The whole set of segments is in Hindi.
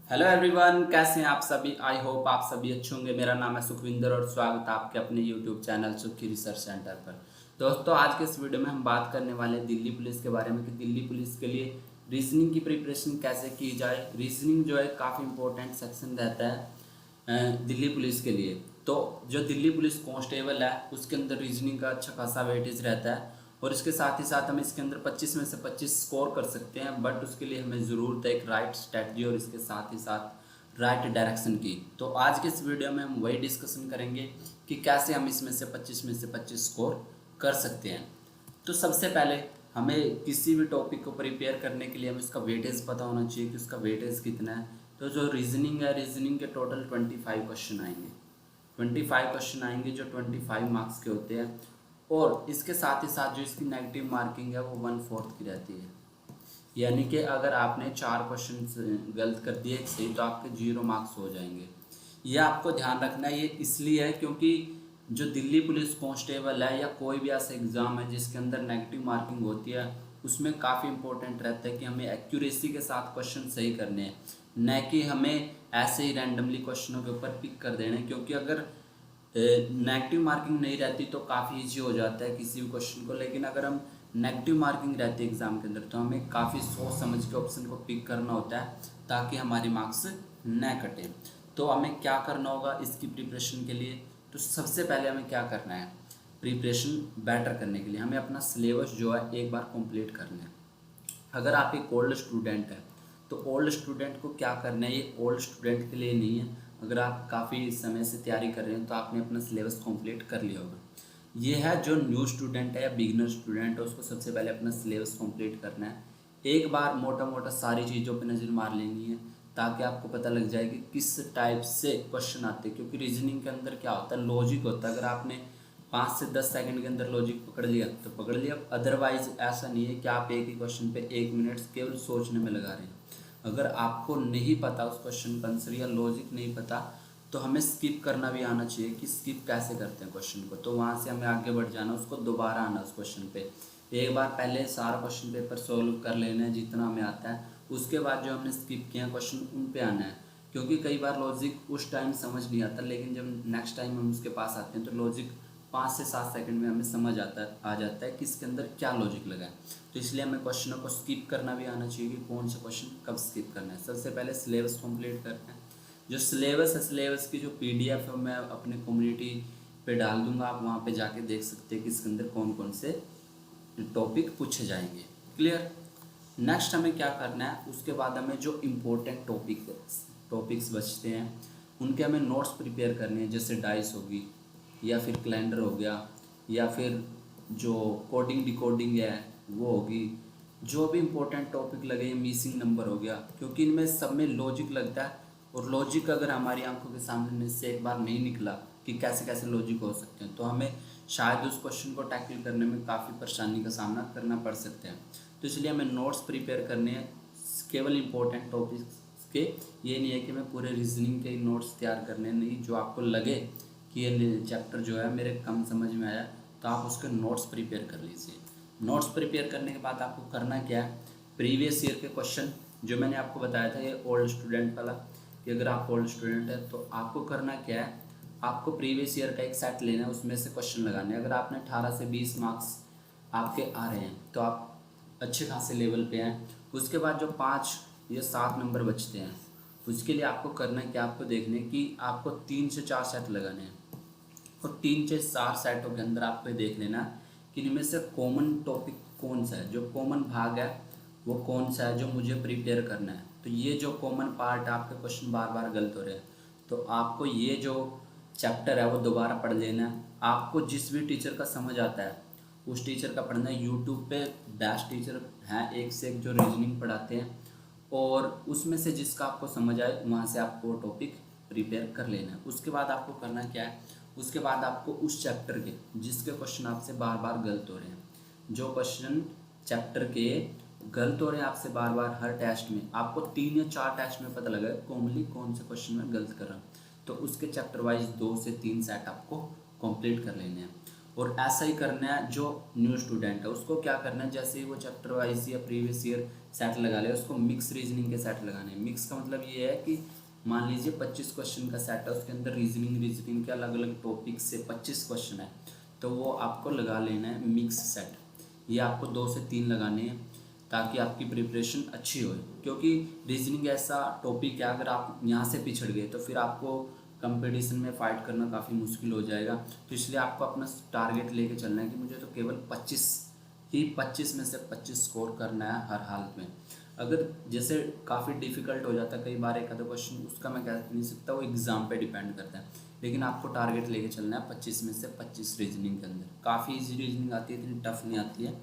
हेलो एवरीवन, कैसे हैं आप सभी। आई होप आप सभी अच्छे होंगे। मेरा नाम है सुखविंदर और स्वागत है आपके अपने यूट्यूब चैनल सुखी रिसर्च सेंटर पर। दोस्तों, आज के इस वीडियो में हम बात करने वाले हैं दिल्ली पुलिस के बारे में कि दिल्ली पुलिस के लिए रीजनिंग की प्रिपरेशन कैसे की जाए। रीजनिंग जो है काफ़ी इंपॉर्टेंट सेक्शन रहता है दिल्ली पुलिस के लिए। तो जो दिल्ली पुलिस कांस्टेबल है उसके अंदर रीजनिंग का अच्छा खासा वेटेज रहता है और इसके साथ ही साथ हम इसके अंदर 25 में से 25 स्कोर कर सकते हैं। बट उसके लिए हमें ज़रूरत है एक राइट स्ट्रैटेजी और इसके साथ ही साथ राइट डायरेक्शन की। तो आज के इस वीडियो में हम वही डिस्कशन करेंगे कि कैसे हम इसमें से 25 में से 25 स्कोर कर सकते हैं। तो सबसे पहले हमें किसी भी टॉपिक को प्रिपेयर करने के लिए हमें उसका वेटेज पता होना चाहिए कि उसका वेटेज कितना है। तो जो रीजनिंग है, रीजनिंग के टोटल 25 क्वेश्चन आएंगे। 25 क्वेश्चन आएंगे जो 25 मार्क्स के होते हैं और इसके साथ ही साथ जो इसकी नेगेटिव मार्किंग है वो 1/4 की रहती है। यानी कि अगर आपने 4 क्वेश्चन गलत कर दिए एक सही तो आपके 0 मार्क्स हो जाएंगे। यह आपको ध्यान रखना है। ये इसलिए है क्योंकि जो दिल्ली पुलिस कांस्टेबल है या कोई भी ऐसा एग्ज़ाम है जिसके अंदर नेगेटिव मार्किंग होती है उसमें काफ़ी इंपॉर्टेंट रहता है कि हमें एक्यूरेसी के साथ क्वेश्चन सही करने हैं, न कि हमें ऐसे ही रैंडमली क्वेश्चनों के ऊपर पिक कर देने। क्योंकि अगर नेगेटिव मार्किंग नहीं रहती तो काफ़ी इजी हो जाता है किसी भी क्वेश्चन को, लेकिन अगर हम नेगेटिव मार्किंग रहती है एग्ज़ाम के अंदर तो हमें काफ़ी सोच समझ के ऑप्शन को पिक करना होता है ताकि हमारे मार्क्स न कटें। तो हमें क्या करना होगा इसकी प्रिपरेशन के लिए। तो सबसे पहले हमें क्या करना है, प्रिपरेशन बेटर करने के लिए हमें अपना सिलेबस जो है एक बार कंप्लीट करना है। अगर आप एक ओल्ड स्टूडेंट हैं तो ओल्ड स्टूडेंट को क्या करना है, ये ओल्ड स्टूडेंट के लिए नहीं है। अगर आप काफ़ी समय से तैयारी कर रहे हैं तो आपने अपना सिलेबस कंप्लीट कर लिया होगा। ये है जो न्यू स्टूडेंट है या बिगनर स्टूडेंट है उसको सबसे पहले अपना सिलेबस कंप्लीट करना है। एक बार मोटा मोटा सारी चीज़ों पे नज़र मार लेनी है ताकि आपको पता लग जाए कि किस टाइप से क्वेश्चन आते हैं। क्योंकि रीजनिंग के अंदर क्या होता है, लॉजिक होता है। अगर आपने 5 से 10 सेकंड के अंदर लॉजिक पकड़ लिया तो पकड़ लिया, अदरवाइज ऐसा नहीं है कि आप एक ही क्वेश्चन पे 1 मिनट केवल सोचने में लगा रहे हैं। अगर आपको नहीं पता उस क्वेश्चन का आंसर या लॉजिक नहीं पता तो हमें स्किप करना भी आना चाहिए कि स्किप कैसे करते हैं क्वेश्चन को। तो वहाँ से हमें आगे बढ़ जाना, उसको दोबारा आना उस क्वेश्चन पे। एक बार पहले सारा क्वेश्चन पेपर सॉल्व कर लेना है जितना हमें आता है, उसके बाद जो हमने स्किप किया क्वेश्चन उन पे आना है। क्योंकि कई बार लॉजिक उस टाइम समझ नहीं आता, लेकिन जब नेक्स्ट टाइम हम उसके पास आते हैं तो लॉजिक 5 से 7 सेकंड में हमें समझ आ जाता है कि इसके अंदर क्या लॉजिक लगा है। तो इसलिए हमें क्वेश्चनों को स्किप करना भी आना चाहिए कि कौन सा क्वेश्चन कब स्किप करना है। सबसे पहले सिलेबस कंप्लीट करना है। जो सिलेबस है, सिलेबस की जो पीडीएफ है मैं अपने कम्युनिटी पे डाल दूंगा, आप वहाँ पे जाके देख सकते हैं कि इसके अंदर कौन कौन से टॉपिक पूछे जाएंगे। क्लियर। नेक्स्ट हमें क्या करना है, उसके बाद हमें जो इम्पोर्टेंट टॉपिक्स बचते हैं उनके हमें नोट्स प्रिपेयर करने हैं। जैसे डाइस होगी या फिर कैलेंडर हो गया या फिर जो कोडिंग डिकोडिंग है वो होगी। जो भी इम्पोर्टेंट टॉपिक लगे, मिसिंग नंबर हो गया, क्योंकि इनमें सब में लॉजिक लगता है और लॉजिक अगर हमारी आंखों के सामने से एक बार नहीं निकला कि कैसे कैसे लॉजिक हो सकते हैं तो हमें शायद उस क्वेश्चन को टैकल करने में काफ़ी परेशानी का सामना करना पड़ सकता है। तो इसलिए हमें नोट्स प्रिपेयर करने हैं केवल इम्पोर्टेंट टॉपिक्स के। ये नहीं है कि मैं पूरे रीजनिंग के नोट्स तैयार करने, नहीं, जो आपको लगे कि ये चैप्टर जो है मेरे कम समझ में आया तो आप उसके नोट्स प्रिपेयर कर लीजिए। नोट्स प्रिपेयर करने के बाद आपको करना क्या है, प्रीवियस ईयर के क्वेश्चन जो मैंने आपको बताया था ये ओल्ड स्टूडेंट वाला, कि अगर आप ओल्ड स्टूडेंट है तो आपको करना क्या है, आपको प्रीवियस ईयर का एक सेट लेना है, उसमें से क्वेश्चन लगाने हैं। अगर आपने 18 से 20 मार्क्स आपके आ रहे हैं तो आप अच्छे खासे लेवल पे हैं। उसके बाद जो 5 या 7 नंबर बचते हैं उसके लिए आपको करना है कि आपको देखने कि आपको 3 से 4 सेट लगाने हैं और 3 से 4 सेटों के अंदर आपको देख लेना कि इनमें से कॉमन टॉपिक कौन सा है, जो कॉमन भाग है वो कौन सा है जो मुझे प्रिपेयर करना है। तो ये जो कॉमन पार्ट है, आपके क्वेश्चन बार बार गलत हो रहे हैं तो आपको ये जो चैप्टर है वो दोबारा पढ़ लेना है। आपको जिस भी टीचर का समझ आता है उस टीचर का पढ़ना है। यूट्यूब पे बेस्ट टीचर हैं एक से एक जो रीजनिंग पढ़ाते हैं और उसमें से जिसका आपको समझ आए वहाँ से आपको टॉपिक प्रिपेयर कर लेना है। उसके बाद आपको करना क्या है, उसके बाद आपको उस चैप्टर के जिसके क्वेश्चन आपसे बार बार गलत हो रहे हैं, जो क्वेश्चन चैप्टर के गलत हो रहे हैं आपसे बार बार हर टेस्ट में, आपको 3 या 4 टेस्ट में पता लगा कॉमनली कौन से क्वेश्चन में गलत कर रहा हूँ, तो उसके चैप्टर वाइज 2 से 3 सेट आपको कंप्लीट कर लेने हैं। और ऐसा ही करना है जो न्यू स्टूडेंट है उसको क्या करना है, जैसे ही वो चैप्टर वाइज या प्रीवियस ईयर सेट लगा ले उसको मिक्स रीजनिंग के सेट लगाने हैं। मिक्स का मतलब ये है कि मान लीजिए 25 क्वेश्चन का सेट है, उसके अंदर रीजनिंग के अलग अलग टॉपिक से 25 क्वेश्चन है, तो वो आपको लगा लेना है मिक्स सेट। ये आपको 2 से 3 लगाने हैं ताकि आपकी प्रिपरेशन अच्छी हो, क्योंकि रीजनिंग ऐसा टॉपिक है अगर आप यहाँ से पिछड़ गए तो फिर आपको कंपटीशन में फ़ाइट करना काफ़ी मुश्किल हो जाएगा। तो इसलिए आपको अपना टारगेट लेके चलना है कि मुझे तो केवल 25 में से 25 स्कोर करना है हर हालत में। अगर जैसे काफ़ी डिफ़िकल्ट हो जाता है कई बार एक आधा क्वेश्चन, उसका मैं कह नहीं सकता, वो एग्ज़ाम पे डिपेंड करता है, लेकिन आपको टारगेट लेके चलना है 25 में से 25 रीजनिंग के अंदर। काफ़ी इजी रीजनिंग आती है, इतनी टफ नहीं आती है।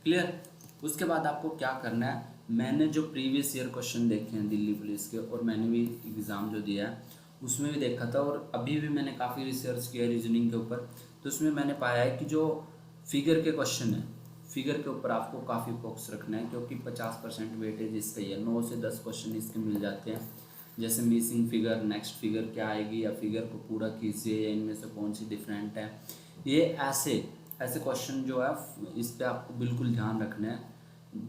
क्लियर। उसके बाद आपको क्या करना है, मैंने जो प्रीवियस ईयर क्वेश्चन देखे हैं दिल्ली पुलिस के, और मैंने भी एग्ज़ाम जो दिया है उसमें भी देखा था, और अभी भी मैंने काफ़ी रिसर्च किया रीजनिंग के ऊपर, तो उसमें मैंने पाया है कि जो फिगर के क्वेश्चन है, फिगर के ऊपर आपको काफ़ी फोकस रखना है, क्योंकि 50% वेटेज इसका ही है। 9 से 10 क्वेश्चन इसके मिल जाते हैं, जैसे मिसिंग फिगर, नेक्स्ट फिगर क्या आएगी, या फिगर को पूरा कीजिए, या इनमें से कौन सी डिफरेंट है। ये ऐसे क्वेश्चन जो है इस पर आपको बिल्कुल ध्यान रखना है,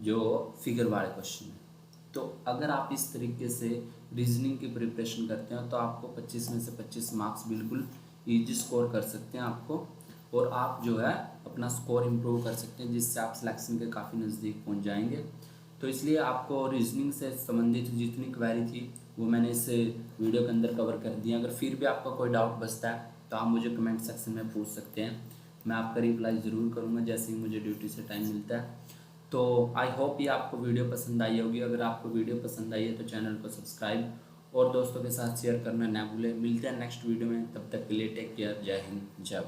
जो फिगर वाले क्वेश्चन है। तो अगर आप इस तरीके से रीजनिंग की प्रिपरेशन करते हैं तो आपको 25 में से 25 मार्क्स बिल्कुल ईजी स्कोर कर सकते हैं आपको, और आप जो है अपना स्कोर इम्प्रूव कर सकते हैं, जिससे आप सिलेक्शन के काफ़ी नज़दीक पहुंच जाएंगे। तो इसलिए आपको रीजनिंग से संबंधित जितनी क्वेरी थी वो मैंने इस वीडियो के अंदर कवर कर दिया। अगर फिर भी आपका कोई डाउट बचता है तो आप मुझे कमेंट सेक्शन में पूछ सकते हैं, मैं आपका रिप्लाई ज़रूर करूँगा जैसे ही मुझे ड्यूटी से टाइम मिलता है। तो आई होप ये आपको वीडियो पसंद आई होगी। अगर आपको वीडियो पसंद आई है तो चैनल को सब्सक्राइब और दोस्तों के साथ शेयर करना ना भूलें। मिलते हैं नेक्स्ट वीडियो में, तब तक के लिए टेक केयर, जय हिंद, जय भारत।